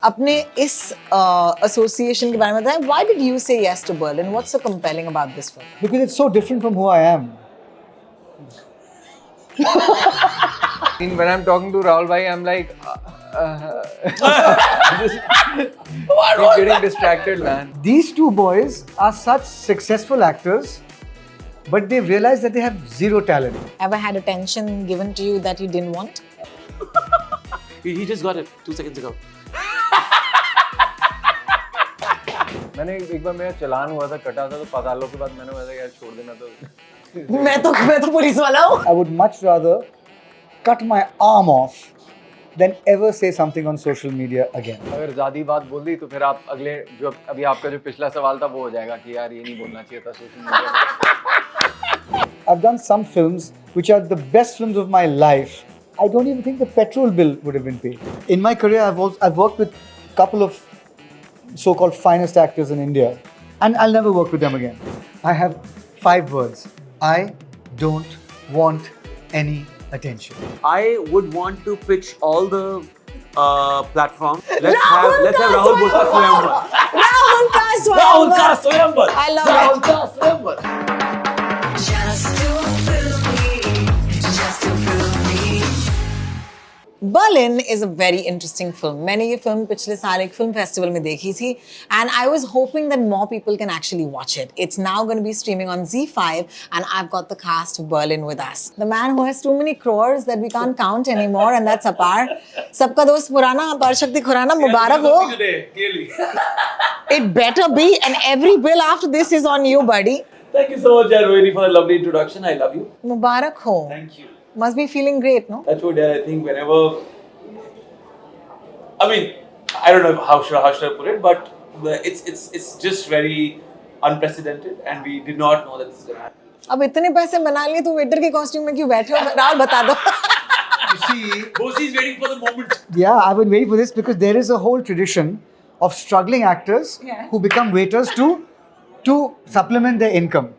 अपने इस एसोसिएशन के बारे में बताएं. Why did you say yes to Berlin? What's so compelling about this film? Because it's so different from who I am. When I'm talking to Rahul bhai, I'm like, just keep getting distracted, man. These two boys are such successful actors, but they realize that they have zero talent. Ever had attention given to you that you didn't want? He just got it 2 seconds ago. मैंने एक बार मेरा चलान हुआ था, कटा था, तो 5 सालों के बाद मैंने बोला यार छोड़ देना तो. मैं तो पुलिस वाला हूँ. I would much rather cut my arm off than ever say something on social media again. अगर ज़्यादा बात बोल दी तो फिर आप अगले जो अभी आपका जो पिछला सवाल था वो हो जाएगा कि यार ये नहीं बोलना चाहिए था social media. I've done some films which are the best films of my life. I don't even think the petrol bill would have been paid. In my career, I've worked with a couple of so-called finest actors in India, and I'll never work with them again. I have 5 words. I don't want any attention. I would want to pitch all the platforms. Let's have Rahul Bosa Swayamvar. Rahul ka Swayamvar. Rahul ka Swayamvar. I love Rahul it. ka Swayamvar. Just to fill me, just to fill me. Berlin is a very interesting film. मैंने ये film पिछले साल एक film festival में देखी थी, and I was hoping that more people can actually watch it. It's now going to be streaming on ZEE5, and I've got the cast of Berlin with us. The man who has too many crores that we can't count anymore, and that's Apar. सबका दोस्त पुराना अपार शक्ति खुराना मुबारक हो. Clearly. It better be, and every bill after this is on you, buddy. Thank you so much, Rohini, for the lovely introduction. I love you. मुबारक हो. Thank you. Must be feeling great, no? That's what I think whenever. I mean, I don't know how should I put it, but it's just very unprecedented, and we did not know that this is going to happen. अब इतने पैसे बना लिए तो waiter के costume में क्यों बैठे हो? राहुल बता दो. You see, Bosi is waiting for the moment. yeah, I've been waiting for this because there is a whole tradition of struggling actors who become waiters to supplement their income.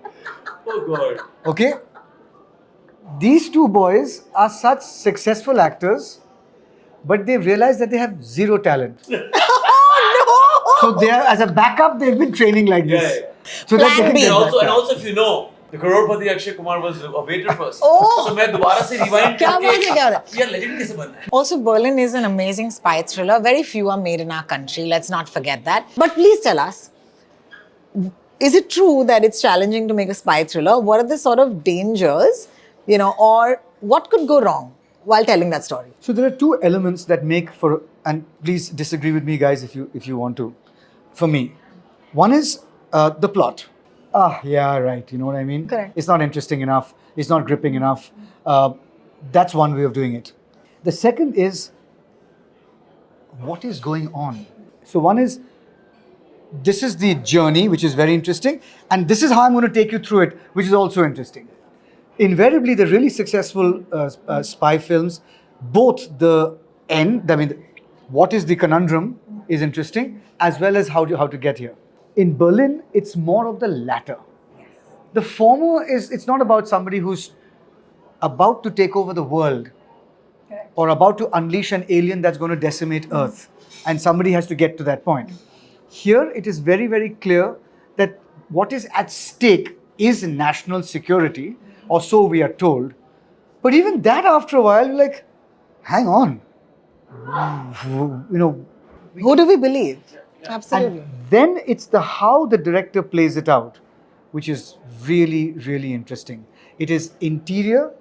Oh God. Okay? These two boys are such successful actors, but they realize that they have zero talent. So they are, as a backup, they've been training like this. Yeah. So that they Plan can B. get And back. also, if you know, the Crorepati Akshay Kumar was a waiter first. Oh! So मैं दोबारा से rewind क्या बात है, क्या बात है? यार legend कैसे बनना है? Also, Berlin is an amazing spy thriller. Very few are made in our country. Let's not forget that. But please tell us, is it true that it's challenging to make a spy thriller? What are the sort of dangers, or what could go wrong while telling that story? So there are two elements that make for, and please disagree with me, guys, if you want to. For me, one is the plot. Yeah, right. You know what I mean? Correct. It's not interesting enough. It's not gripping enough. That's one way of doing it. The second is what is going on. So one is, this is the journey, which is very interesting, and this is how I'm going to take you through it, which is also interesting. Invariably, the really successful spy films, both the end, I mean, what is the conundrum is interesting, as well as how to get here. In Berlin, it's more of the latter. The former is, it's not about somebody who's about to take over the world or about to unleash an alien that's going to decimate Earth, and somebody has to get to that point. Here, it is very, very clear that what is at stake is national security, or so we are told. But even that, after a while, you're like, hang on. Who do we believe? Absolutely. And then it's the how the director plays it out, which is really, really interesting. It is interior,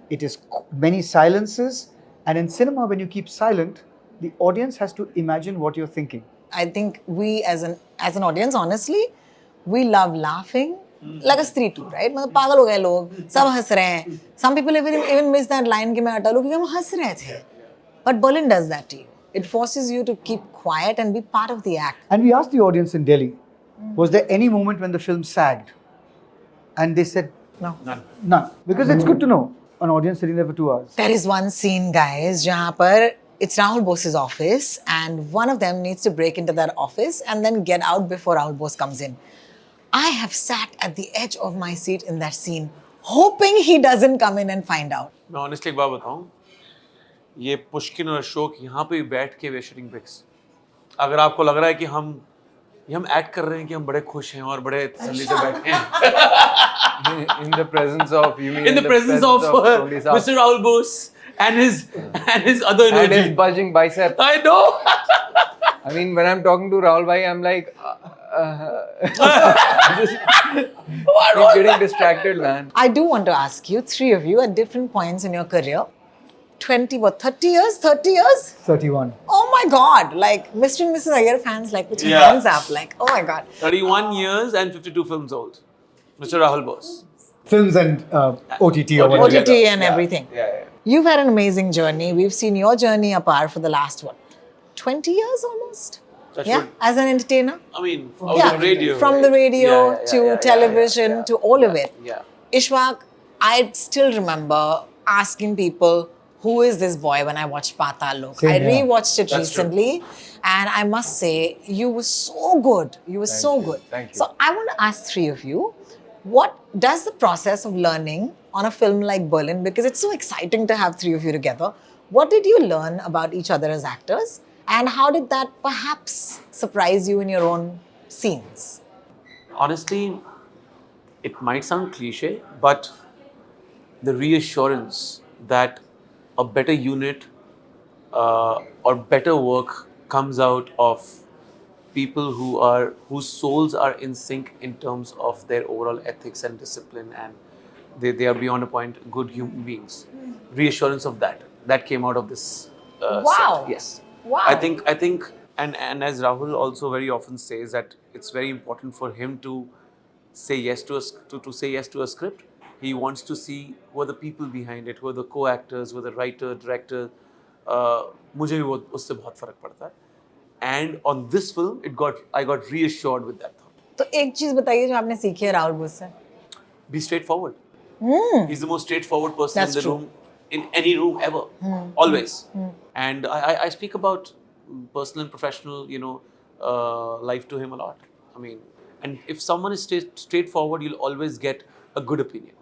it is many silences, and in cinema, when you keep silent, the audience has to imagine what you're thinking. I think we as an audience, honestly, we love laughing like a street too, right? मतलब पागल हो गए लोग, सब हंस रहे हैं. Some people even miss that line कि मैं हटा लूँ क्योंकि हम हंस रहे थे. But Berlin does that to you. It forces you to keep quiet and be part of the act. And we asked the audience in Delhi, was there any moment when the film sagged? And they said, No. none. Because it's good to know an audience sitting there for 2 hours. There is one scene, guys, जहाँ पर it's Rahul Bose's office, and one of them needs to break into that office and then get out before Rahul Bose comes in. I have sat at the edge of my seat in that scene, hoping he doesn't come in and find out. मैं honestly एक बात बताऊँ, ये Pushkin और अशोक यहाँ पे बैठ के वे शूटिंग पिक्स अगर आपको लग रहा है कि हम एक्ट कर रहे हैं कि हम बड़े खुश हैं और बड़े तसल्ली से बैठे हैं In the presence of, you mean in the presence of Tony Saab Mr. Rahul Bose and his other and his energy. bulging bicep. I know. I mean, when I'm talking to Rahul bhai, I'm like, keep getting distracted, man. I do want to ask you, three of you, at different points in your career, 30 years? 30 years? 31. Oh my God! Like Mr. and Mrs. Iyer fans, like put your Yeah. hands up, like oh my God. 31 years and 52 films old. Mr. Rahul Bose. Films and OTT or whatever. OTT and everything. Yeah. You've had an amazing journey. We've seen your journey apart for the last 20 years almost. Touch Yeah, wood. as an entertainer. I mean, out of radio. From the radio to television to all of it. Yeah. Ishwak, I still remember asking people, who is this boy when I watched Patal Lok? Same I here. rewatched it That's true. recently and I must say, you were so good. You were so good. Thank you. So I want to ask three of you, what does the process of learning on a film like Berlin, because it's so exciting to have three of you together, what did you learn about each other as actors? And how did that perhaps surprise you in your own scenes? Honestly, it might sound cliche, but the reassurance that a better unit or better work comes out of people whose souls are in sync in terms of their overall ethics and discipline, and they are beyond a point good human beings. Reassurance of that came out of this Wow. set. Yes. Wow. I think and as Rahul also very often says, that it's very important for him to say yes to a script. He wants to see who are the people behind it, who are the co-actors, who are the writer, director. मुझे भी उससे बहुत फर्क पड़ता है. And on this film, I got reassured with that thought. तो एक चीज बताइए जो आपने सीखी है राहुल बोस से. Be straightforward. He's the most straightforward person That's in the true. room, in any room ever, always. And I speak about personal and professional, life to him a lot. I mean, and if someone is straightforward, you'll always get a good opinion.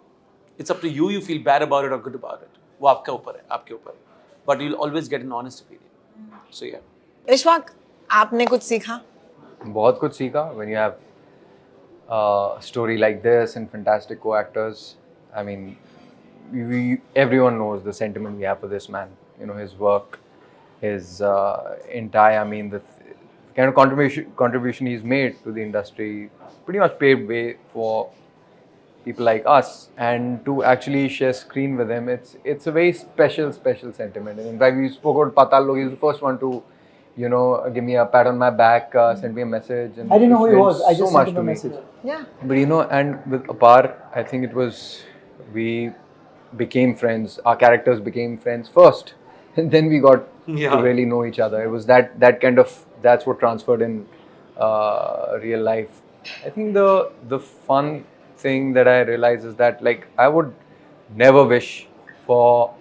It's up to you. You feel bad about it or good about it. वो आपके ऊपर है, आपके ऊपर है. But you'll always get an honest opinion. So yeah. Ishfaq, आपने कुछ सीखा? बहुत कुछ सीखा. When you have a story like this and fantastic co-actors, I mean, everyone knows the sentiment we have for this man. His work, his entire, I mean, the kind of contribution he's made to the industry pretty much paved way for people like us, and to actually share screen with him, it's a very special sentiment. And in fact, we spoke about Patal Lok. He was the first one to, give me a pat on my back, send me a message. And I didn't know who it he meant was. I so just much sent him to a me. message. Yeah. But and with Apar, I think it was, we became friends. Our characters became friends first, and then we got Yeah. to really know each other. It was that kind of, that's what transferred in real life. I think the fun thing that I realize is that, like, I would never wish for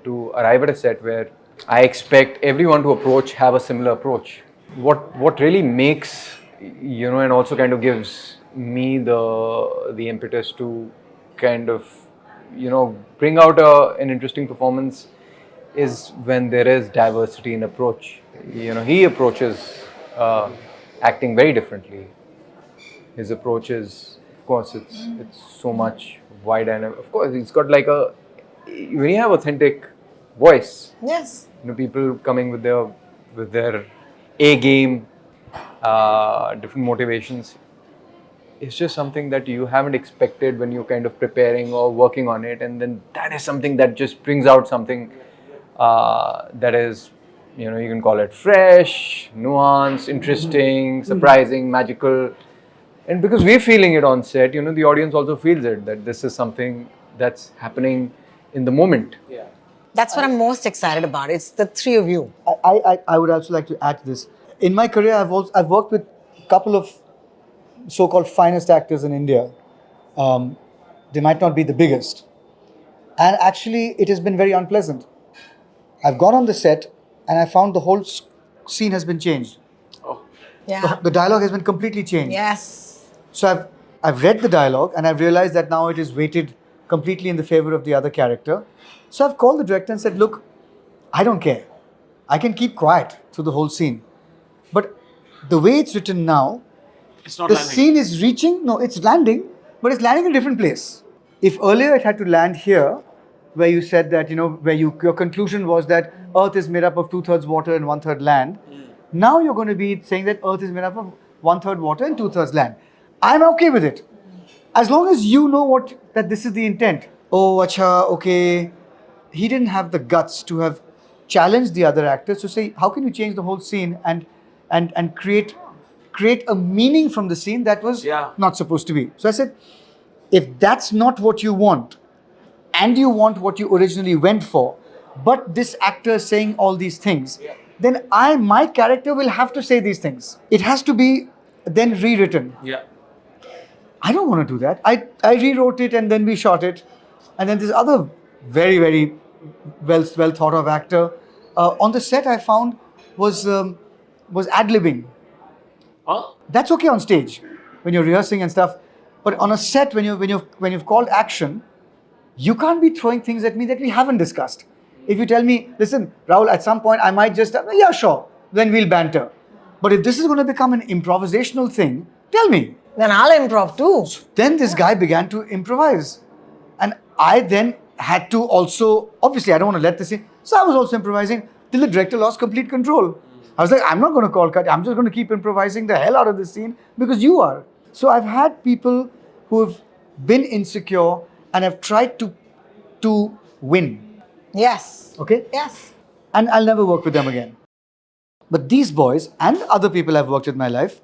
to arrive at a set where I expect everyone to have a similar approach. What really makes, and also kind of gives me the impetus to kind of, bring out an interesting performance is when there is diversity in approach. He approaches acting very differently. His approach is, of course, it's so much wider, and of course, he's got like when you have authentic voice, Yes. people coming with their A game, different motivations. It's just something that you haven't expected when you're kind of preparing or working on it, and then that is something that just brings out something that is, you can call it fresh, nuanced, interesting, surprising, magical. And because we're feeling it on set, the audience also feels it, that this is something that's happening in the moment. Yeah. That's what I'm most excited about. It's the three of you. I would also like to add to this. In my career, I've worked with a couple of so-called finest actors in India. They might not be the biggest. And actually, it has been very unpleasant. I've gone on the set and I found the whole scene has been changed. Oh. Yeah. The dialogue has been completely changed. Yes. So I've read the dialogue and I've realized that now it is weighted completely in the favor of the other character. So I've called the director and said, look, I don't care. I can keep quiet through the whole scene. But the way it's written now, It's not the landing. scene is reaching, no, it's landing, but it's landing in a different place. If earlier it had to land here, where you said that, where your conclusion was that Earth is made up of 2/3 water and 1/3 land, now you're going to be saying that Earth is made up of 1/3 water and 2/3 land. I'm okay with it. As long as you know that this is the intent. Oh, acha, okay. He didn't have the guts to have challenged the other actors to say, how can you change the whole scene and create a meaning from the scene that was Yeah. not supposed to be. So I said, if that's not what you want, and you want what you originally went for, but this actor is saying all these things, then my character will have to say these things. It has to be then rewritten. Yeah. I don't want to do that. I rewrote it and then we shot it. And then this other very, very well thought of actor on the set I found was ad-libbing. Oh, That's okay on stage when you're rehearsing and stuff. But on a set, when you've called action, you can't be throwing things at me that we haven't discussed. If you tell me, listen, Rahul, at some point I might just, yeah, sure, then we'll banter. But if this is going to become an improvisational thing, tell me. Then I'll improv too. Then this guy began to improvise. And I then had to also, obviously, I don't want to let this in. So I was also improvising till the director lost complete control. I was like, I'm not going to call cut. I'm just going to keep improvising the hell out of this scene because you are. So I've had people who have been insecure and have tried to win. Yes. Okay? Yes. And I'll never work with them again. But these boys and other people I've worked with in my life,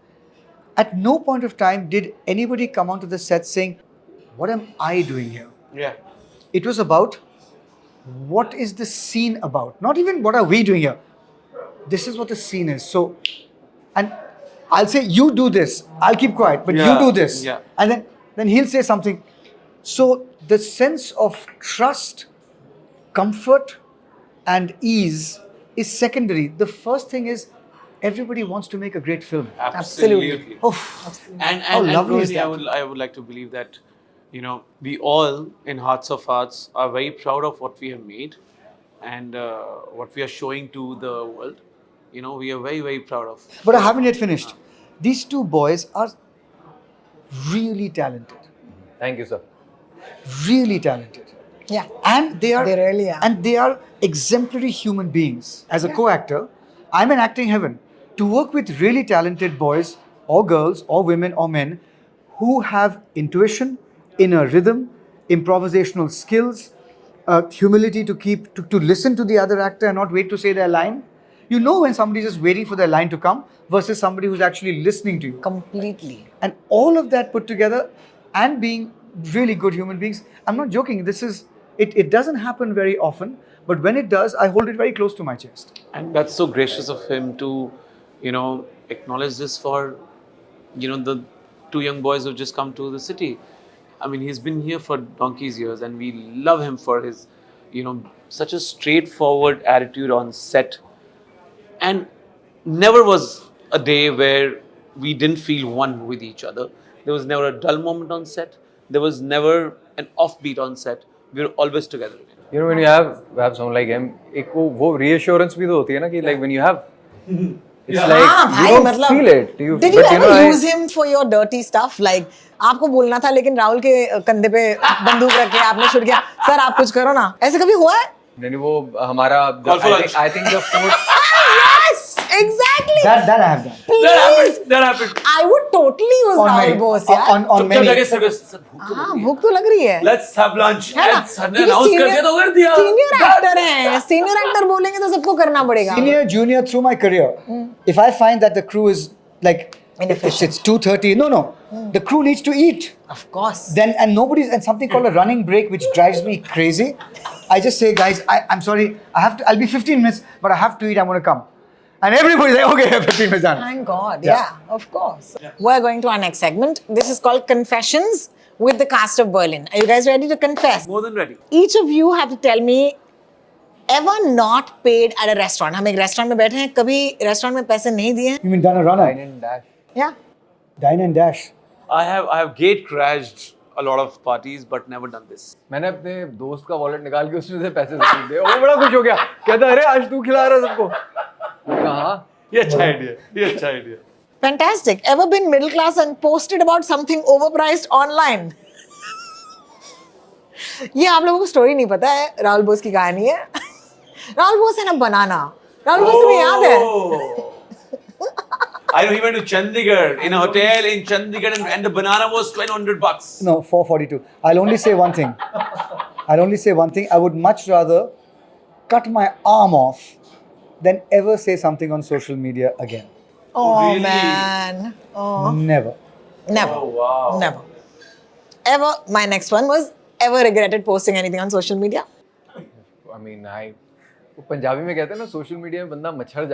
at no point of time did anybody come onto the set saying, what am I doing here? yeah. It was about what is the scene about? Not even what are we doing here. This is what the scene is. So, and I'll say, you do this. I'll keep quiet, but Yeah, you do this. yeah. And then he'll say something. So the sense of trust, comfort, and ease is secondary. The first thing is everybody wants to make a great film. Absolutely. Oh, And How lovely is Rohini, that? I would like to believe that, we all in hearts of hearts are very proud of what we have made and what we are showing to the world. We are very, very proud of. but I haven't yet finished. These two boys are really talented. Thank you, sir. Really talented. Yeah. And they are They really are. And they are exemplary human beings. As a co-actor, I'm in acting heaven. To work with really talented boys or girls or women or men who have intuition, inner rhythm, improvisational skills, humility to listen to the other actor and not wait to say their line. You know when somebody's just waiting for their line to come versus somebody who's actually listening to you. Completely. And all of that put together and being really good human beings, I'm not joking. It doesn't happen very often, but when it does, I hold it very close to my chest. And that's so gracious of him to, acknowledge this for, the two young boys who've just come to the city. I mean, he's been here for donkey's years and we love him for his, such a straightforward attitude on set. And never was a day where we didn't feel one with each other. There was never a dull moment on set. There was never an offbeat on set. We were always together. When you have someone like him, एक वो reassurance भी तो होती है ना कि like when you have, it's like हाँ you भाई don't मतलब feel it. Did you ever use him for your dirty stuff? Like आपको बोलना था लेकिन राहुल के कंधे पे बंदूक रख के आपने छुड़ गया सर आप कुछ करो ना ऐसे कभी हुआ है? नहीं वो हमारा Call for lunch. I think the fourth Yes, exactly. That I have done. Please. That happened. I would totally use Rahul Bose यार. on many. हाँ भूख तो लग रही है. Let's have lunch. है ना? And sir ने announce कर दिया तो कर दिया. Senior actor है. Senior actor बोलेंगे तो सबको करना पड़ेगा. Senior, junior, through my career, if I find that the crew is like, Inefficient. it's 2:30, no. The crew needs to eat. Of course. Then and something called a running break, which drives me crazy. I just say, guys, I'm sorry, I'll be 15 minutes, but I have to eat. I'm gonna come, and everybody's like, okay, 15 minutes done. Thank God. Yeah. Yeah, of course. We're going to our next segment. This is called Confessions with the cast of Berlin. Are you guys ready to confess? More than ready. Each of you have to tell me ever not paid at a restaurant. हम एक restaurant में बैठे हैं कभी restaurant में पैसे नहीं दिए हैं? You mean done a runner? Dine and dash. Yeah. Dine and dash. I have gate crashed a lot of parties, but never done this. मैंने अपने दोस्त का वॉलेट निकाल के उसमें से पैसे दे दिए वो बड़ा खुश हो गया कहता अरे आज तू खिला रहा है सबको मैंने कहा हाँ ये अच्छा आइडिया, ये अच्छा idea. Fantastic. Ever been middle class and posted about something overpriced online? ये आप लोगों को स्टोरी नहीं पता है, राहुल बोस की कहानी है. राहुल बोस है ना बनाना. राहुल बोस तुम्हें याद है? Oh. I know he went to Chandigarh in a hotel in Chandigarh and the banana was $1,200. No, 442. I'll only say one thing. I would much rather cut my arm off than ever say something on social media again. Oh really? man. Oh. Never. Never. Oh, wow. Never. Ever. My next one was ever regretted posting anything on social media? I mean, वो पंजाबी में कहते हैं ना, social media में बंदा मच्छर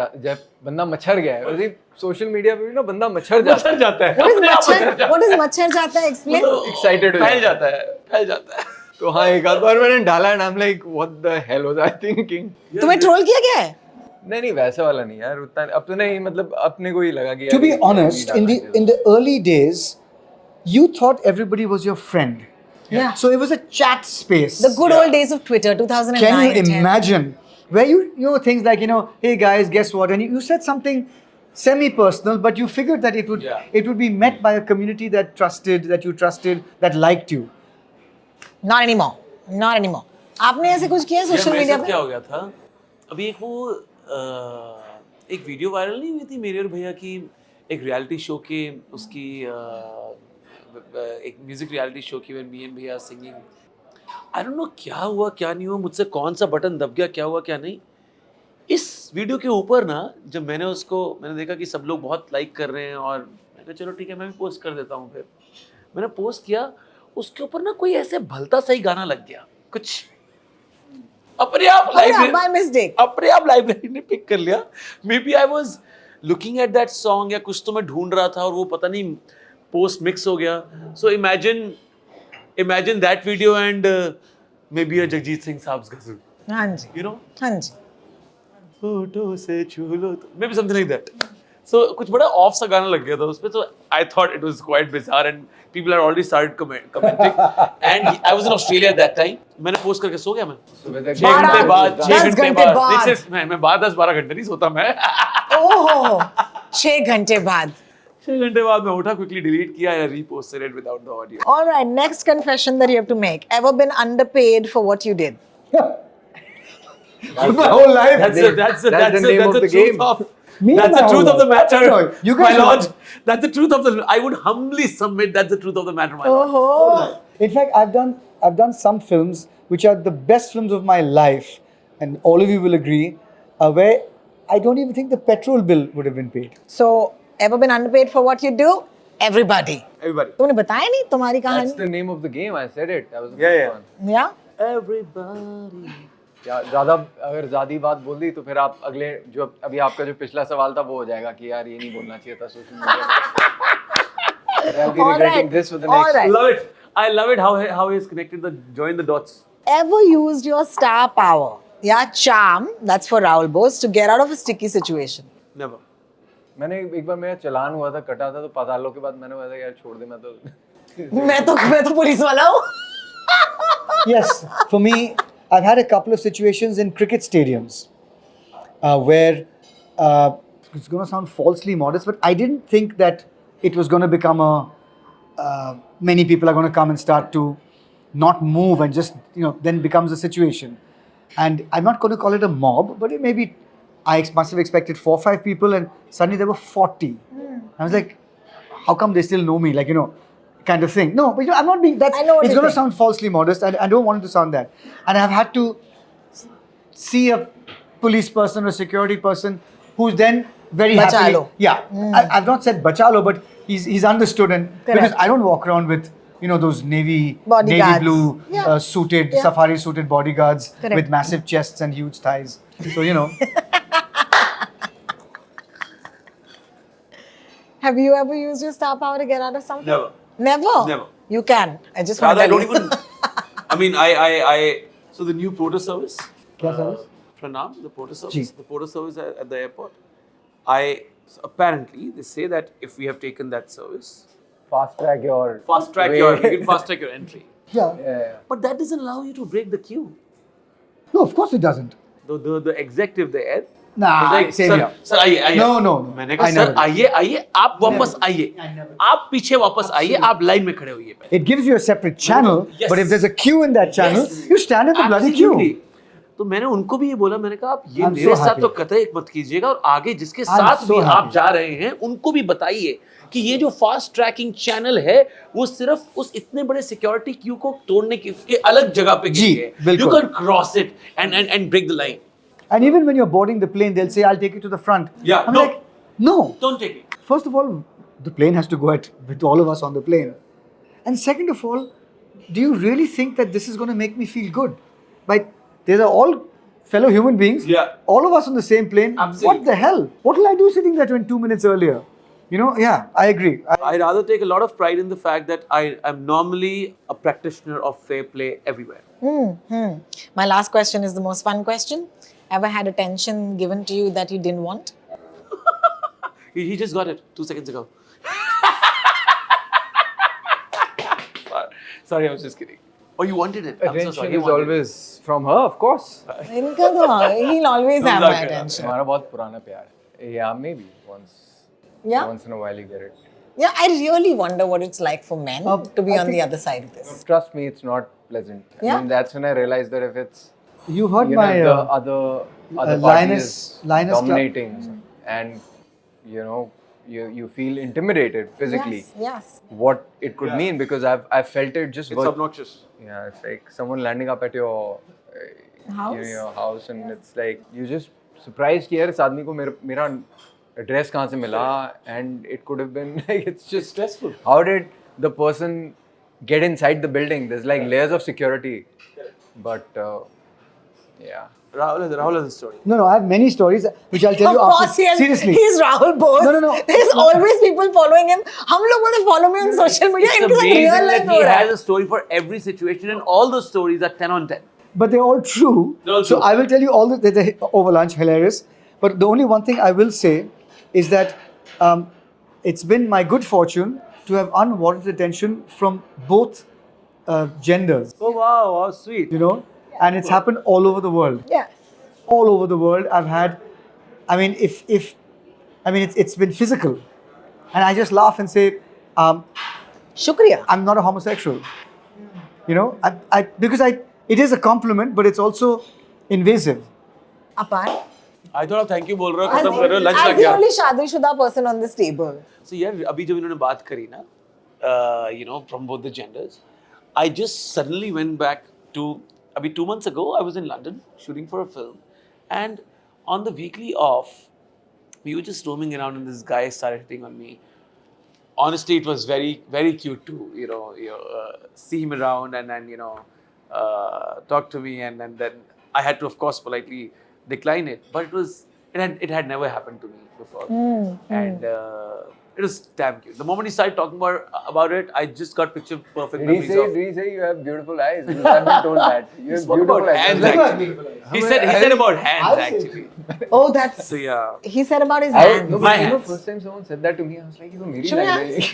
गया है, वैसे सोशल मीडिया पे भी ना बंदा मच्छर जाता है. What is मच्छर जाता है? Explain. एक्साइटेड हो फैल जाता जाता है. है. तो हाँ, एक आध बार मैंने डाला and I am like what the hell was I thinking. तुम्हें ट्रोल किया गया है? नहीं वैसा वाला नहीं यार, उतना अपने ही, मतलब अपने को ही लगा कि To यार be ये honest, नहीं in डालना the early days, you thought everybody was your friend. Yeah. So it was a chat space. The good old days of Twitter, 2009. Can you 10. imagine where you know things like, you know, hey guys, guess what? And you said something semi-personal, but you figured that it would be met by a community that you trusted, that liked you. Not anymore. Not anymore. आपने ऐसे कुछ किया social media पे? क्या हो गया था? अभी एक वीडियो वायरल नहीं हुई थी मेरे और भैया की, एक रियलिटी शो के उसकी एक म्यूजिक रियलिटी शो की, मी एंड भैया सिंगिंग. आई डोंट नो क्या हुआ क्या नहीं हुआ, मुझसे कौन सा बटन दब गया, क्या हुआ क्या नहीं. इस वीडियो के ऊपर ना जब मैंने देखा कि सब लोग बहुत लाइक कर रहे हैं और मैंने कहा चलो ठीक है मैं भी पोस्ट कर देता हूँ. फिर मैंने पोस्ट किया, उसके ऊपर ना कोई ऐसे भलता सही गाना लग गया, कुछ अपने आप by mistake. लाइब्रेरी ने पिक कर लिया. Maybe I was looking at that song या कुछ तो मैं ढूंढ रहा था और वो पता नहीं पोस्ट मिक्स हो गया. So imagine that video and may be a Jagjit Singh साहब गजल, हाँ जी. यू नो, हाँ जी. फोटो से छू लो, maybe something like that. So कुछ बड़ा ऑफ सा गाना लग गया था उसपे. So I thought it was quite bizarre and people had already started commenting. And I was in Australia at that time. मैंने पोस्ट करके सो गया मैं. 6 घंटे बाद, 6 घंटे बाद. नहीं सिर्फ मैं 10-12 घंटे नहीं सोता मैं. ओहो, 6 घंटे बाद. 6 घंटे बाद मैं उठा, quickly delete किया and reposted it without the audio. All right, next confession that you have to make. Ever been underpaid for what you did? My whole life. That's the name of the truth game. of. Me That's and the my truth whole of the life. matter. No, you My guys lord, that's the truth of the. I would humbly submit that's the truth of the matter, my lord. Oh, In fact, I've done some films which are the best films of my life, and all of you will agree, where I don't even think the petrol bill would have been paid. so ever been underpaid for what you do? Everybody. Everybody. तुमने बताया नहीं तुम्हारी That's कहानी? the name of the game. I said it. That was the Yeah, first yeah. one. Yeah. Everybody. अगर ज़्यादा बात बोल दी तो फिर आप अगले जो अभी आपका जो पिछला सवाल था वो हो जाएगा कि यार ये नहीं बोलना चाहिए था social media. I'll be regretting this for the All next. right. Love it. I love it how he's connected join the dots. Ever used your star power, yeah, charm, that's for Rahul Bose, to get out of a sticky situation? Never. मैंने एक बार मेरा चलान हुआ था, कटा था, तो 5 सालों के बाद मैंने बोला यार छोड़ दे, मैं तो पुलिस वाला हूँ. Yes, for me, I've had a couple of situations in cricket stadiums where it's going to sound falsely modest, but I didn't think that it was going to become many people are going to come and start to not move and just, you know, then becomes a situation. And I'm not going to call it a mob, but it maybe I must have expected 4 or 5 people, and suddenly there were 40. I was like, how come they still know me? Like, you know, kind of thing. No, but you know, I'm not being, that's, I know what it's you're going to saying. sound falsely modest. I don't want it to sound that. And I've had to see a police person or security person who's then very happily. Bachalo. Yeah. I've not said bachalo, but he's understood. And because Correct. I don't walk around with, you know, those navy Bodyguards. blue Yeah. suited, Yeah. safari suited bodyguards Correct. with massive chests and huge thighs. So, you know. Have you ever used your star power to get out of something? Never. Never? Never. You can. I just want Rather, to I don't even. I mean, I. So the new porter service. Kya service? Pranam, the porter service. Ji. The porter service at the airport. So apparently, they say that if we have taken that service, fast track your you can fast track your entry. Yeah. But that doesn't allow you to break the queue. No, of course it doesn't. The executive there Nah, Like, same sir, here. sir, आइए. No, no, no. मैंने कहा I sir never do. आइए आप वापस आइए. आप पीछे वापस आइए. आप लाइन में खड़े होइए. It gives you a separate channel, Yes. but if there's a queue in that channel, Yes. you stand in the bloody Absolutely. queue. तो मैंने उनको भी ये बोला, मैंने कहा आप ये I'm मेरे so साथ happy. तो कतई मत कीजिएगा और आगे जिसके I'm साथ so भी आप happy. जा रहे हैं उनको भी बताइए कि ये जो फास्ट ट्रैकिंग चैनल है वो सिर्फ उस इतने बड़े सिक्योरिटी क्यू को तोड़ने के अलग जगह पे जी, गई है. बिल्कुल. You can cross it and break the line. And even when you're boarding the plane, they'll say, "I'll take you to the front." Yeah, I'm no. like, no. Don't take it. First of all, the plane has to go with all of us on the plane. And second of all, do you really think that this is going to make me feel good? Like, these are all fellow human beings. Yeah. All of us on the same plane. Absolutely. What the hell? What will I do sitting there 2 minutes earlier? You know, yeah, I agree. I rather take a lot of pride in the fact that I am normally a practitioner of fair play everywhere. My last question is the most fun question. Ever had attention given to you that you didn't want? He just got it 2 seconds ago. Sorry, I was just kidding. Oh, you wanted it. I'm so Attention sorry. You is wanted it. always from her, of course. इनका तो he'll always have my मजाक कर रहा attention. हमारा बहुत पुराना प्यार है. Yeah, maybe Yeah. once in a while you get it. Yeah, I really wonder what it's like for men to be I on the think- other side of this. Trust me, it's not pleasant. Yeah? I mean, that's when I realized that if it's You heard you know, my the other party Linus is Club- dominating, and you know you feel intimidated physically. Yes. What it could mean, because I've felt it just. It's obnoxious. Yeah, it's like someone landing up at your House? your house, and it's like you just surprised कि यार इस आदमी को मेरा address कहाँ से मिला, and it could have been like it's just stressful. How did the person get inside the building? There's like layers of security, but yeah. Rahul has a story. No, I have many stories which I'll tell Of you course, after. he has, Seriously. he's Rahul Bose. No. There's always people following him. हम लोगों ने follow me on social media. It's इनके साथ amazing real that life he हो रहा has है. a story for every situation, and all those stories are 10 on 10. But they're all true. They're all So true. I will tell you all the over lunch, hilarious. But the only one thing I will say is that it's been my good fortune to have unwarranted attention from both genders, Oh wow, how sweet. you know, and it's happened all over the world. Yes. All over the world, I've had. I mean, it's been physical, and I just laugh and say, Shukriya. I'm not a homosexual. You know, it is a compliment, but it's also invasive. Apart. I thought thank you बोल रहे हो As, खत्म कर रहे हो lunch as लग the गया. only शादीशुदा person on this table. So यार अभी जब इन्होंने बात करी ना, you know, from both the genders, I just suddenly went back to अभी 2 months ago I was in London shooting for a film, and on the weekly off, we were just roaming around and this guy started hitting on me. Honestly, it was very, very cute to, you know, see him around and then, you know, talk to me, and then I had to, of course, politely decline it. But it had never happened to me before, and it was damn cute. The moment he started talking about it, I just got picture perfect Did he memories say? of. Did he say you have beautiful eyes? Because I've been told that. You have Spoke beautiful about eyes. hands, actually. He said about hands, actually. Oh, that's. So yeah. He said about his I, hands. no, My but you know, hands. first time someone said that to me, I was like, "You मेरी Should we eyes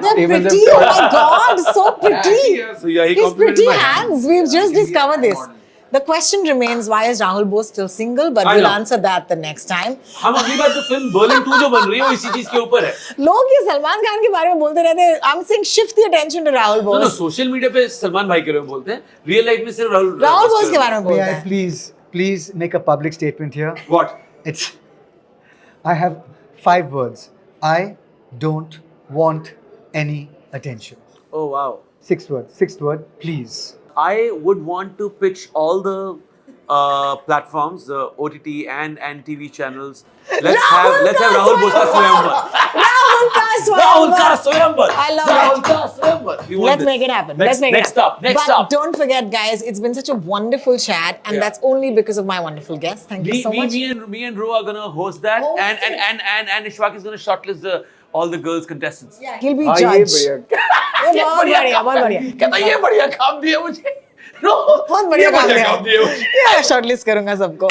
They're Tables have pretty. Oh my turned. God, so pretty. So yeah, he His complimented pretty my hands. We've just discovered this. The question remains, why is Rahul Bose still single? But I we'll know. answer that the next time. हम अगली बार जो film Berlin 2 जो बन रही है वो इसी चीज के ऊपर है. लोग ये सलमान खान के बारे में बोलते रहते हैं. I'm saying shift the attention to Rahul No, Bose. Social media पे सलमान भाई के बारे में बोलते हैं. रियल लाइफ में सिर्फ Rahul Bose के बारे में May बोलते I हैं. please make a public statement here? What? It's. I have 5 words. I don't want any attention. Oh wow. 6 words. 6th word, please. I would want to pitch all the platforms, the OTT and TV channels. Let's have Rahul Bose ka Swayamvar. Rahul ka Rahul ka Swayamvar. Swayamvar. I love Rahul it. ka Swayamvar. We want Let's this. make it happen. Next, Let's make next it happen. up. Next but up. don't forget, guys, it's been such a wonderful chat, and Yeah. that's only because of my wonderful guests. Thank you so much. Me and Ro are gonna host that, Host and Ishwak is gonna shortlist all the girls contestants. Yeah, he'll be हाँ ये judge. बढ़िया. ये बहुत बढ़िया, बहुत बढ़िया. कहता ये बढ़िया काम दिया मुझे. No, बहुत बढ़िया काम काम दिया मुझे. दिया. Yeah, शॉर्टलिस्ट करूंगा सबको.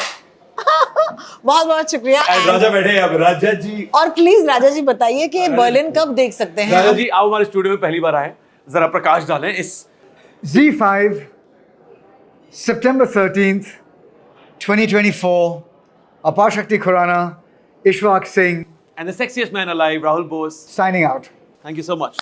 बहुत बहुत शुक्रिया. राजा बैठे हैं अब, राजा जी. और प्लीज राजा जी बताइए कि बर्लिन कब देख सकते हैं. राजा जी आओ हमारे स्टूडियो में पहली बार आए, जरा प्रकाश डालें इस. Z5, September 13th, 2024. Apar Shakti Khurana, Ishwak Singh, And the sexiest man alive, Rahul Bose. signing out. Thank you so much.